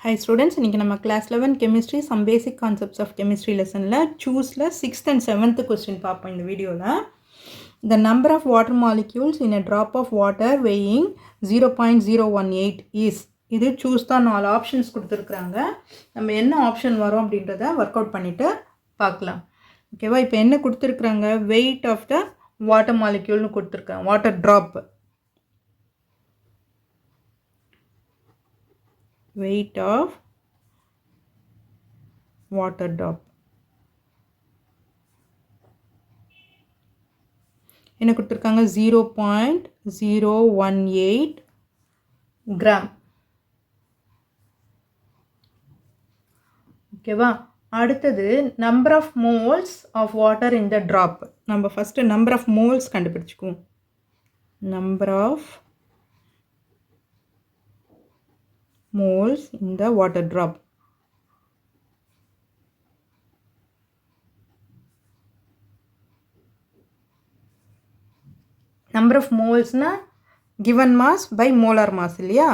Hi students, இன்னைக்கு நம்ம class 11 chemistry some basic concepts of chemistry lessonல chooseல 6th and 7th question பார்ப்போம் இந்த வீடியோல. The number of water molecules in a drop of water weighing 0.018 is இது choose தான் 4 options கொடுத்துருக்குறாங்க. நம்ம என்ன ஆப்ஷன் வரும் அப்படின்றத ஒர்க் அவுட் பண்ணிட்டு பார்க்கலாம். ஓகேவா? இப்போ என்ன கொடுத்துருக்குறாங்க? weight of the water moleculeனு கொடுத்துருக்காங்க. water drop. weight of water drop என்ன கொடுத்துருக்காங்க 0.018 கிராம். ஓகேவா? அடுத்தது number of moles of water in the drop. நம்ம ஃபஸ்ட்டு நம்பர் ஆஃப் மோல்ஸ் கண்டுபிடிச்சிக்குவோம். Number of moles in the water drop. Number of moles na given mass by molar mass இல்லையா?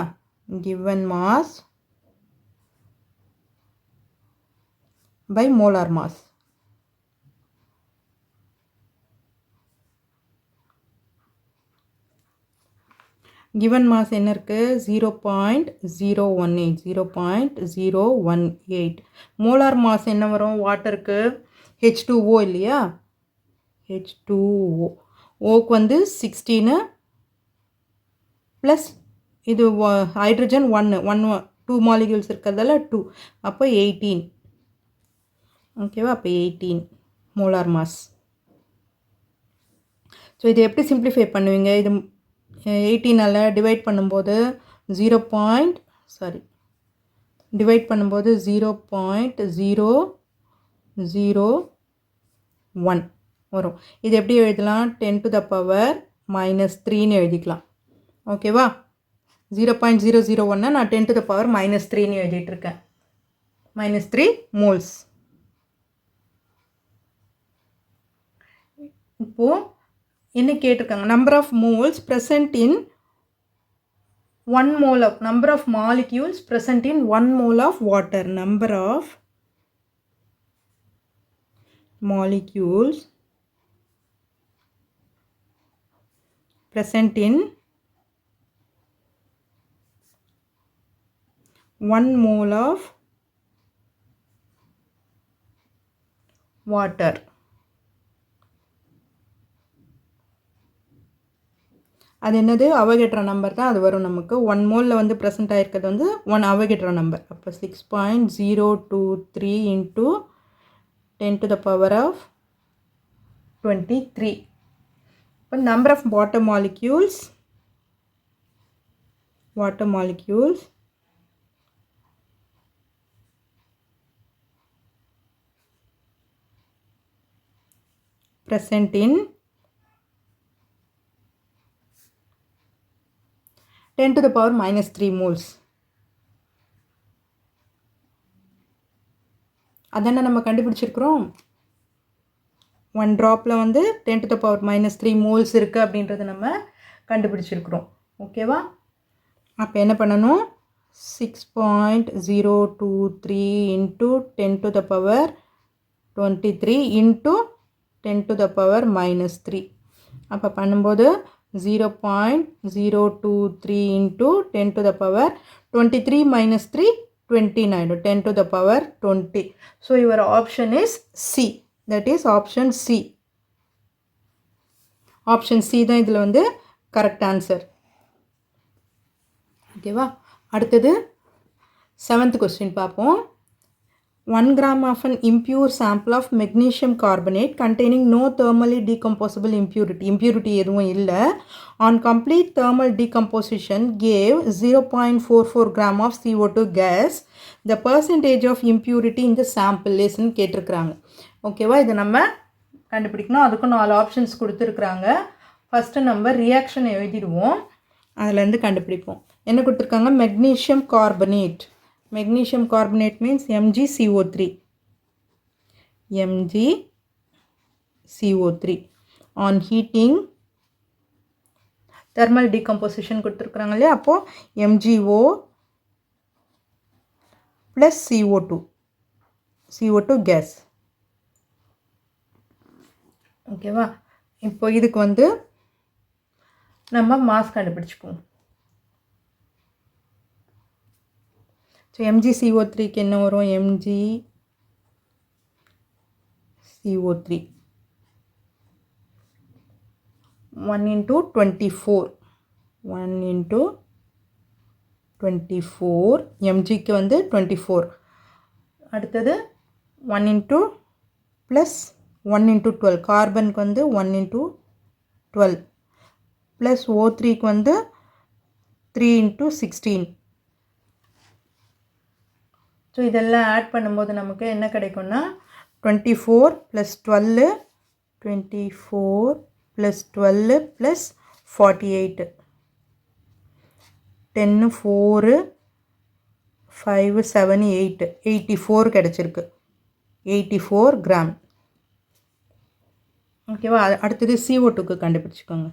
given mass by molar mass. given mass என்ன இருக்கு? 0.018 molar mass என்ன வரும் வாட்டருக்கு? H2O இல்லையா? H2O ஓக்கு வந்து 16 plus இது hydrogen 2 molecules இருக்கிறதால 2 அப்போ 18. ஓகேவா? அப்போ 18 மோலார் மாஸ். ஸோ இதை எப்படி சிம்பிளிஃபை பண்ணுவீங்க? இது 18ஆல் டிவைட் பண்ணும்போது 0.001 வரும். இது எப்படி எழுதலாம்? 10 to the power -3ன்னு எழுதிக்கலாம். ஓகேவா? 0.001 நான் 10 to the power -3ன்னு எழுதிட்டுருக்கேன். -3 மோல்ஸ். இப்போது என்ன கேட்டிருக்காங்க? Number of moles present in 1 mole of number of molecules present in 1 mole of water. Number of molecules present in 1 mole of water. அது என்னது? அவகேட்ரா நம்பர் தான் அது வரும் நமக்கு. 1 மோலில் வந்து ப்ரெசென்ட் ஆகிருக்கிறது வந்து 1 அவகேட்ரா நம்பர். அப்போ 6.023 into 10 to the power of 23. இப்போ number of water molecules present in 10 to the power -3 moles. அதானே நம்ம கண்டுபிடிச்சிருக்கிறோம். 1 ட்ராப்பில் வந்து 10 to the power -3 moles இருக்குது அப்படின்றத நம்ம கண்டுபிடிச்சிருக்கிறோம். ஓகேவா? அப்போ என்ன பண்ணணும்? 6.023 into 10 to the power 23 into 10 to the power -3. அப்போ பண்ணும்போது 0.023 into 10 to the power 23 -3 29 10 to the power 20. So your option is C. That is option C. Option C தான் இதில் வந்து கரெக்ட் ஆன்சர். ஓகேவா? அடுத்தது 7th question பார்ப்போம். 1 gram of an impure sample of magnesium carbonate containing no thermally decomposable impurity எதுவும் இல்லை, on complete thermal decomposition gave 0.44 gram of CO2 gas. The percentage of impurity in the sample isன்னு கேட்டிருக்கிறாங்க. ஓகேவா? இதை நம்ம கண்டுபிடிக்கணும். அதுக்கும் 4 options கொடுத்துருக்குறாங்க. ஃபஸ்ட்டு நம்ம ரியாக்ஷன் எழுதிடுவோம், அதுலேருந்து கண்டுபிடிப்போம். என்ன கொடுத்துருக்காங்க? Magnesium carbonate. Magnesium carbonate means MgCO3. MgCO3 on heating thermal decomposition கொடுத்துருக்குறாங்க இல்லையா? அப்போது MgO plus CO2 gas. ஓகேவா? இப்போ இதுக்கு வந்து நம்ம மாஸ் கண்டுபிடிச்சுப்போம். ஸோ MgCO3க்கு என்ன வரும்? MgCO3 1 into 24 1 into 24 mgக்கு வந்து 24. அடுத்தது 1 into plus 1 into 12 கார்பனுக்கு வந்து 1 into 12 plus O3க்கு வந்து 3 into 16. ஸோ இதெல்லாம் ஆட் பண்ணும்போது நமக்கு என்ன கிடைக்கும்னா 24 plus 12 24 plus 12 plus 48 10 4 5 7 8 84 கிடைச்சிருக்கு. 84 கிராம். ஓகேவா? அடுத்தது CO2க்கு கண்டுபிடிச்சிக்கோங்க.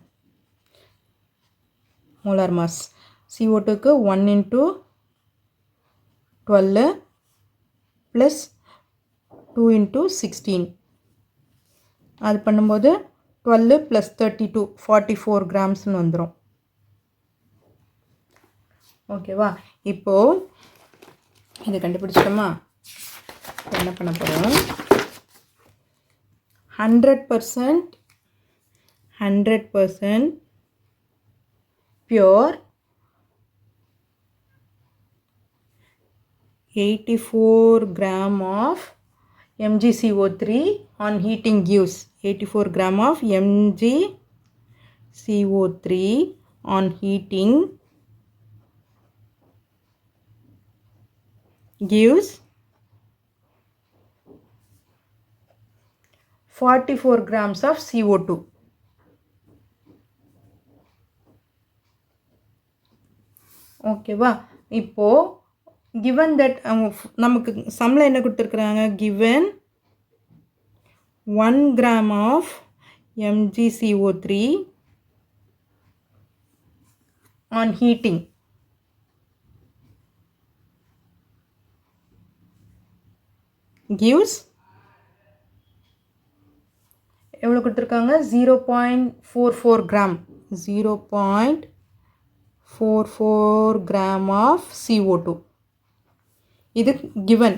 Molar mass. CO2க்கு 1 into 12 plus 2 into 16. அது பண்ணும்போது 12 plus 32 44 கிராம்ஸ்னு வந்துடும். ஓகேவா? இப்போது இதை கண்டுபிடிச்சிட்டோமா? என்ன பண்ண போகிறோம்? 100% pure 84 gram of MgCO3 on heating gives 84 gram of MgCO3 on heating gives 44 grams of CO2. ஓகேவா? இப்போது given that நமக்கு சம்மில் என்ன கொடுத்துருக்குறாங்க? given 1 gram of MgCO3 on heating gives எவ்வளோ கொடுத்துருக்காங்க? 0.44 கிராம் 0.44 கிராம் ஆஃப் CO2. இது given.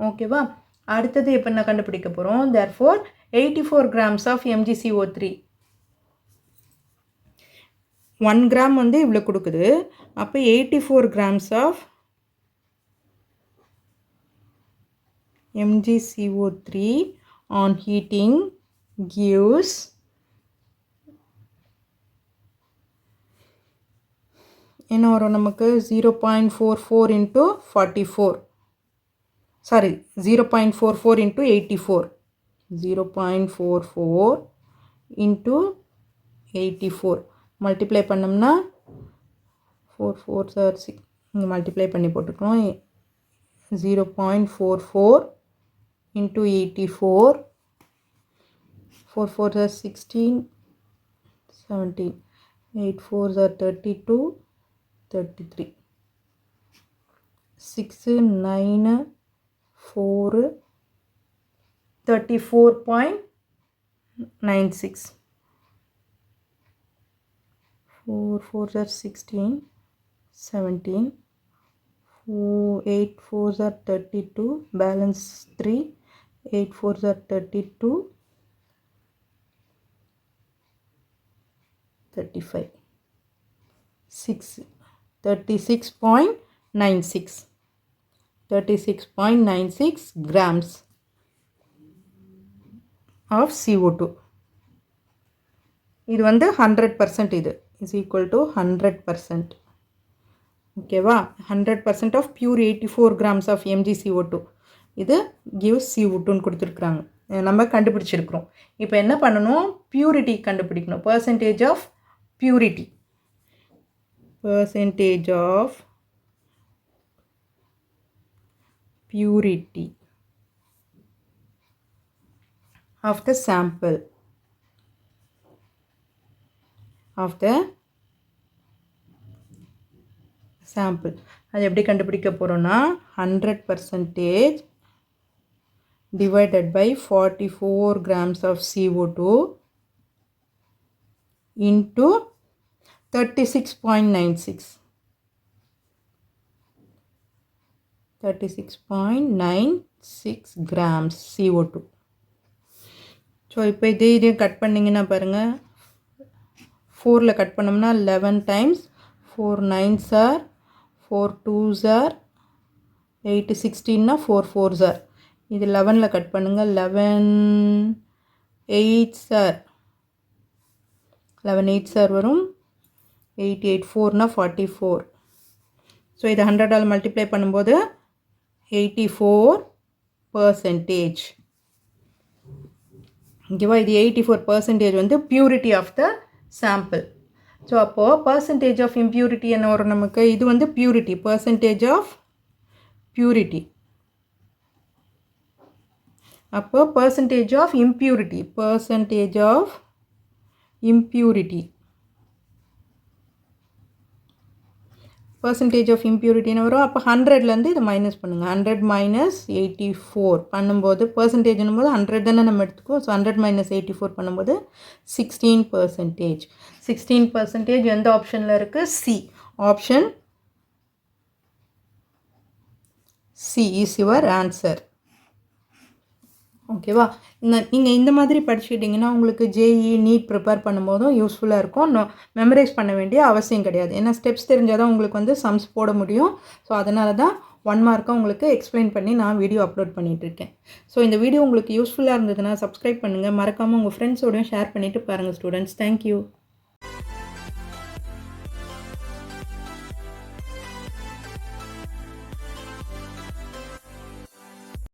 ஓகேவா? அடுத்தது இப்போ நான் கண்டுபிடிக்க போகிறோம். therefore 84 grams of MgCO3. 1 gram வந்து இவ்வளோ கொடுக்குது. அப்போ 84 grams of MgCO3 on heating gives என்ன வரும் நமக்கு? 0.44 into 44. Sorry 0.44 into 84. 0.44 into 84 multiply பண்ணோம்னா 4 4 சார் 6 இங்கே மல்டிப்ளை பண்ணி போட்டுக்கணும். 0.44 into 84 4 4 are 16 17 8 4 are 32 33 6 9 4 34.96 4 4 are 16 17 8 4 are 32 balance 3 8 4 are 32 35 6 36.96 36.96 grams of CO2. இது வந்து 100%. இது is equal to 100%. ஓகேவா? 100% of pure 84 grams of MgCO2. இது gives CO2ன்னு கொடுத்துருக்குறாங்க. நம்ம கண்டுபிடிச்சிருக்கிறோம். இப்போ என்ன பண்ணணும்? பியூரிட்டி கண்டுபிடிக்கணும். percentage of purity. Percentage of purity of the sample. அது எப்படி கண்டுபிடிக்க போகிறோன்னா 100% divided by 44 grams of CO2 into 36.96. 36.96 grams CO2. So இப்போ இதையும் கட் பண்ணிங்கன்னா பாருங்கள், 4ல் கட் பண்ணோம்னா 11 times 4 9s are 4 2s are 8 16னா 4 4s are. இது 11ல் கட் பண்ணுங்கள், 11 8s are 11 8s are வரும், 8 8 4னா 44. ஸோ இதை 100ஆல் மல்டிப்ளை பண்ணும்போது 84%. ஓகேவா, இது 84% வந்து purity of the sample. So அப்போது பர்சன்டேஜ் ஆஃப் இம்ப்யூரிட்டி என்ன வரும் நமக்கு, இது வந்து பியூரிட்டி, பர்சன்டேஜ் ஆஃப் பியூரிட்டி. அப்போ percentage of impurity, percentage of impurity, percentage of இம்ப்யூரிட்டின்னு வரும். அப்போ 100லேருந்து இதை மைனஸ் பண்ணுங்கள், 100 minus 84 பண்ணும்போது பர்சன்டேஜ்னும் போது 100 தானே நம்ம எடுத்துக்குவோம். ஸோ 100 minus 84 பண்ணும்போது 16%. 16% எந்த ஆப்ஷனில் இருக்குது, C option. C is your answer. ஓகேவா, நீங்கள் இந்த மாதிரி படிச்சுக்கிட்டிங்கன்னா உங்களுக்கு ஜேஇ நீட் ப்ரிப்பேர் பண்ணும்போதும் யூஸ்ஃபுல்லாக இருக்கும். மெமரைஸ் பண்ண வேண்டிய அவசியம் கிடையாது. ஏன்னா ஸ்டெப்ஸ் தெரிஞ்சால் தான் உங்களுக்கு வந்து சம்ஸ் போட முடியும். ஸோ அதனால தான் 1 மார்க்காக உங்களுக்கு எக்ஸ்பிளைன் பண்ணி நான் வீடியோ அப்லோட் பண்ணிகிட்ருக்கேன். ஸோ இந்த வீடியோ உங்களுக்கு யூஸ்ஃபுல்லாக இருந்ததுன்னா சப்ஸ்கிரைப் பண்ணுங்கள். மறக்காமல் உங்கள் ஃப்ரெண்ட்ஸோடையும் ஷேர் பண்ணிவிட்டு பாருங்கள் ஸ்டூடெண்ட்ஸ். தேங்க்யூ.